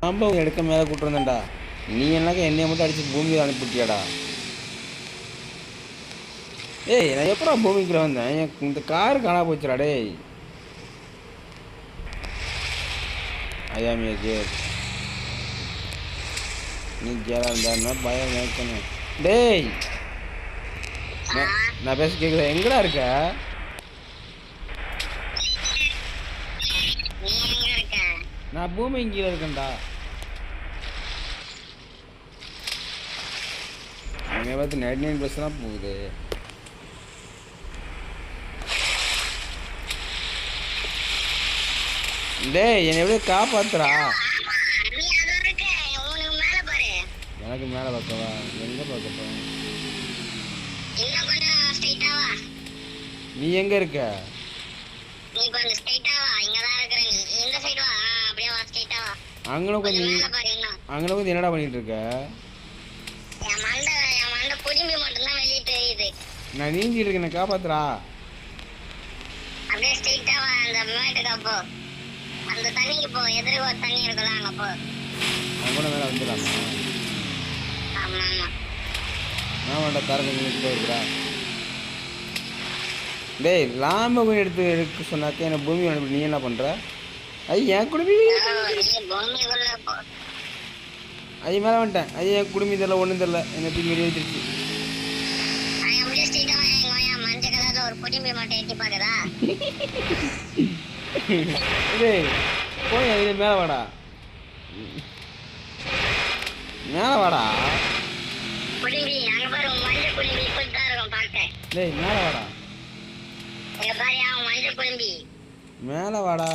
நம்ம எடுக்க மேலே கூப்பிட்டுருந்தேன்டா. நீ என்னக்கா என்னைய மட்டும் அடிச்சு பூமியில் அனுப்பிட்டியாடா? ஏய் நான் எப்படா பூமிக்குள்ள வந்தேன்? இந்த காரு காணா போச்சுடா டேய். ஐயாமியா கேர் நீ கேரா இருந்தா பயம் நினைக்கணும். டேய் நான் பேச கேட்குறேன். எங்கடா இருக்க? நான் பூமி கீழே இருக்கேன்டா. என்னை பார்த்து 99% தான் போகுது. டேய் என்னை எப்படியே காப்பாத்துறா. எனக்கு மேலே பார்க்கவா? எங்கே பார்க்கப்பா? நீ எங்க இருக்க? அங்கன கொஞ்சம் என்னடா பண்ணிட்டு இருக்க? நான் நீஞ்சிட்டு இருக்கேன். என்ன காப்பாத்துறா. அப்படியே ஸ்ட்ரைட்டா வா. அந்த மேட்டுக்கு போ. அந்த தண்ணிக்கு போ. எதிர ஒரு தண்ணி இருக்குல அங்க போ. அங்கன மேல வந்துடலாமா? ஆமா ஆமா. ஆமாடா தரங்க நின்னுட்டு போயிருக்கா. டேய் லாம்ப போய் எடுக்க சொன்னாக்க என்ன பூமி அனுப்பி நீ என்ன பண்ற? ஐயா குடுமி பூமிக்குள்ள போ. ஐயா மேல வந்துட்டேன். ஐயா குடுமி தெரியல ஒண்ணும் தெரியல. என்ன தூக்கி வெளியே வச்சிருச்சு. அப்படியே ஸ்ட்ரைட்டா வா. எங்க மஞ்சள் கலர்ல ஒரு குடிமி மட்டும் எட்டி பாக்குதா? டேய் போய் இது மேல வாடா. மேல வாடா. குடிமி அங்க பாரு. மஞ்சள் குடிமி இப்படி தான் இருக்கும் பாக்க. டேய் மேல வாடா. இங்க பாரு மஞ்சள் குடிமி. மேல வாடா.